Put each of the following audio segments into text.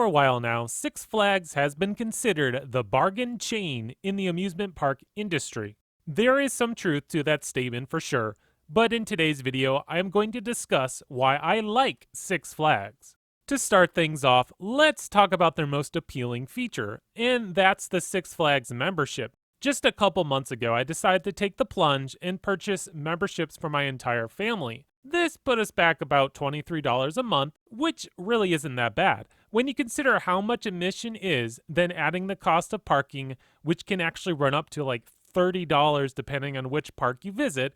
For a while now, Six Flags has been considered the bargain chain in the amusement park industry. There is some truth to that statement for sure, but in today's video, I am going to discuss why I like Six Flags. To start things off, let's talk about their most appealing feature, and that's the Six Flags membership. Just a couple months ago, I decided to take the plunge and purchase memberships for my entire family. This put us back about $23 a month, which really isn't that bad. When you consider how much admission is, then adding the cost of parking, which can actually run up to like $30 depending on which park you visit,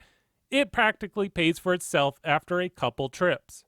it practically pays for itself after a couple trips.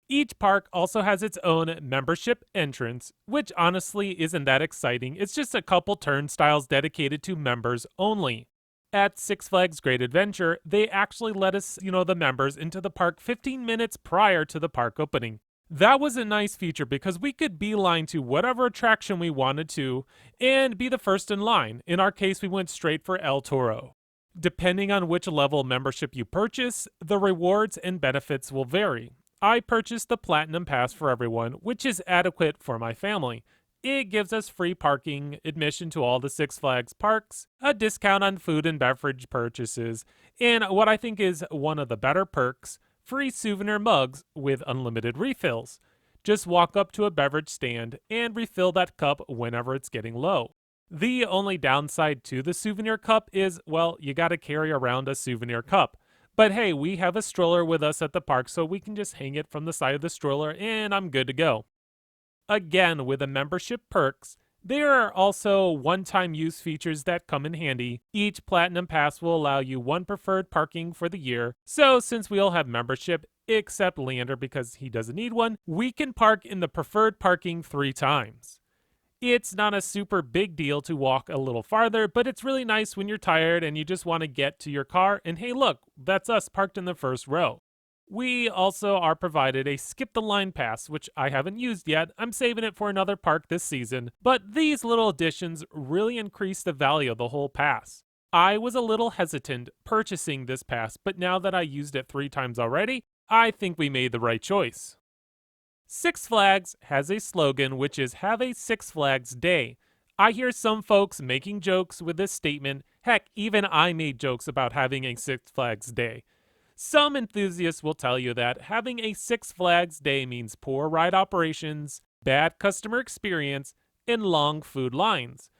Each park also has its own membership entrance, which honestly isn't that exciting. It's just a couple turnstiles dedicated to members only. At Six Flags Great Adventure, they actually let us, the members into the park 15 minutes prior to the park opening. That was a nice feature because we could beeline to whatever attraction we wanted to and be the first in line. In our case, we went straight for El Toro. Depending on which level membership you purchase, the rewards and benefits will vary. I purchased the Platinum Pass for everyone, which is adequate for my family. It gives us free parking, admission to all the Six Flags parks, a discount on food and beverage purchases, and what I think is one of the better perks, free souvenir mugs with unlimited refills. Just walk up to a beverage stand and refill that cup whenever it's getting low. The only downside to the souvenir cup is, well, you gotta carry around a souvenir cup. But hey, we have a stroller with us at the park, so we can just hang it from the side of the stroller and I'm good to go. Again, with the membership perks, there are also one-time use features that come in handy. Each Platinum Pass will allow you one preferred parking for the year, so since we all have membership, except Leander because he doesn't need one, we can park in the preferred parking 3 times. It's not a super big deal to walk a little farther, but it's really nice when you're tired and you just want to get to your car, and hey look, that's us parked in the first row. We also are provided a Skip the Line Pass, which I haven't used yet. I'm saving it for another park this season, but these little additions really increase the value of the whole pass. I was a little hesitant purchasing this pass, but now that I used it 3 times already, I think we made the right choice. Six Flags has a slogan which is "Have a Six Flags Day." I hear some folks making jokes with this statement. Heck, even I made jokes about having a Six Flags Day. Some enthusiasts will tell you that having a Six Flags Day means poor ride operations, bad customer experience, and long food lines.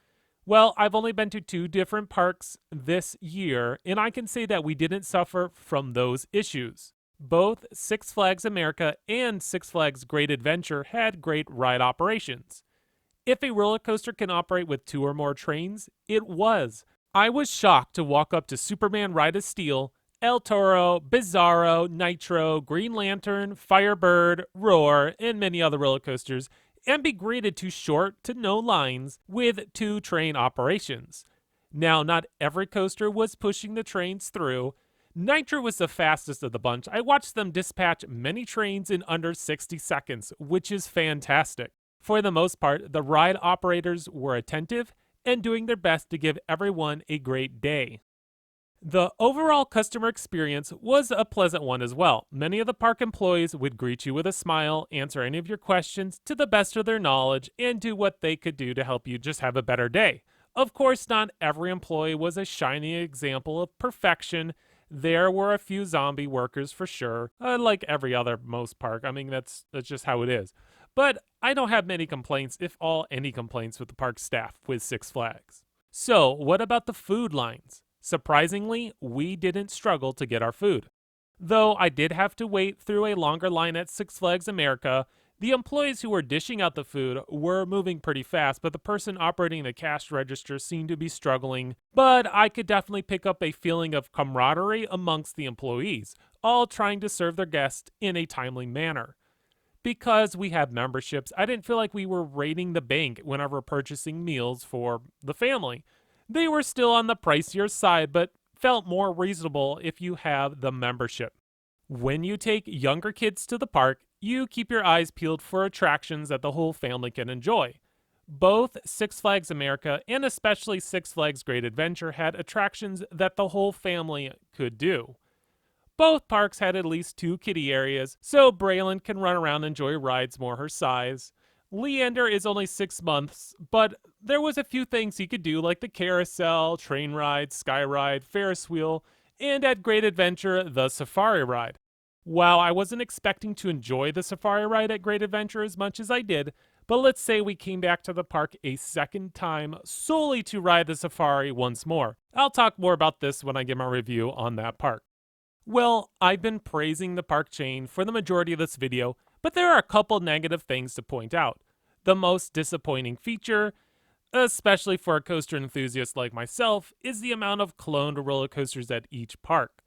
Well, I've only been to 2 different parks this year, and I can say that we didn't suffer from those issues. Both Six Flags America and Six Flags Great Adventure had great ride operations. If a roller coaster can operate with 2 or more trains, it was. I was shocked to walk up to Superman Ride of Steel, El Toro, Bizarro, Nitro, Green Lantern, Firebird, Roar, and many other roller coasters, and be greeted to short to no lines with 2 train operations. Now, not every coaster was pushing the trains through. Nitro was the fastest of the bunch. I watched them dispatch many trains in under 60 seconds, which is fantastic. For the most part, the ride operators were attentive and doing their best to give everyone a great day. The overall customer experience was a pleasant one as well. Many of the park employees would greet you with a smile, answer any of your questions to the best of their knowledge, and do what they could do to help you just have a better day. Of course, not every employee was a shining example of perfection. There were a few zombie workers for sure, like every other most park. I mean, that's just how it is. But I don't have many complaints, if any complaints with the park staff with Six Flags. So, what about the food lines? Surprisingly, we didn't struggle to get our food. Though I did have to wait through a longer line at Six Flags America, the employees who were dishing out the food were moving pretty fast, but the person operating the cash register seemed to be struggling. But I could definitely pick up a feeling of camaraderie amongst the employees, all trying to serve their guests in a timely manner. Because we have memberships, I didn't feel like we were raiding the bank whenever purchasing meals for the family. They were still on the pricier side, but felt more reasonable if you have the membership. When you take younger kids to the park, you keep your eyes peeled for attractions that the whole family can enjoy. Both Six Flags America and especially Six Flags Great Adventure had attractions that the whole family could do. Both parks had at least 2 kiddie areas, so Braylon can run around and enjoy rides more her size. Leander is only 6 months, but there was a few things he could do like the carousel, train ride, sky ride, Ferris wheel, and at Great Adventure, the safari ride. While I wasn't expecting to enjoy the safari ride at Great Adventure as much as I did, but let's say we came back to the park a second time solely to ride the safari once more. I'll talk more about this when I give my review on that park. Well, I've been praising the park chain for the majority of this video, but there are a couple negative things to point out. The most disappointing feature, especially for a coaster enthusiast like myself, is the amount of cloned roller coasters at each park.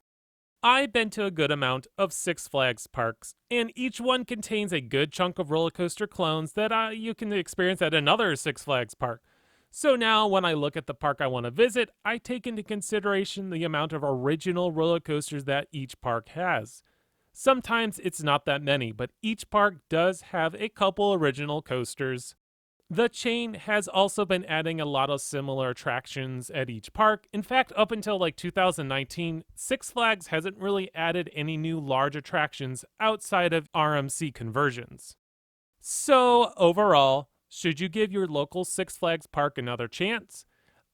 I've been to a good amount of Six Flags parks, and each one contains a good chunk of roller coaster clones that you can experience at another Six Flags park. So now, when I look at the park I want to visit, I take into consideration the amount of original roller coasters that each park has. Sometimes it's not that many, but each park does have a couple original coasters. The chain has also been adding a lot of similar attractions at each park. In fact, up until like 2019, Six Flags hasn't really added any new large attractions outside of RMC conversions. So, overall, should you give your local Six Flags park another chance?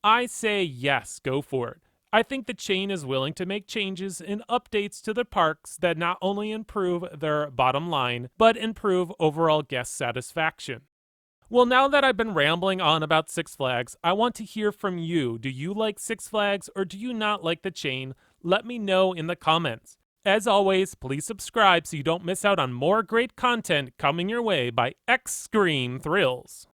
I say yes, go for it. I think the chain is willing to make changes and updates to the parks that not only improve their bottom line, but improve overall guest satisfaction. Well, now that I've been rambling on about Six Flags, I want to hear from you. Do you like Six Flags or do you not like the chain? Let me know in the comments. As always, please subscribe so you don't miss out on more great content coming your way by X Scream Thrills.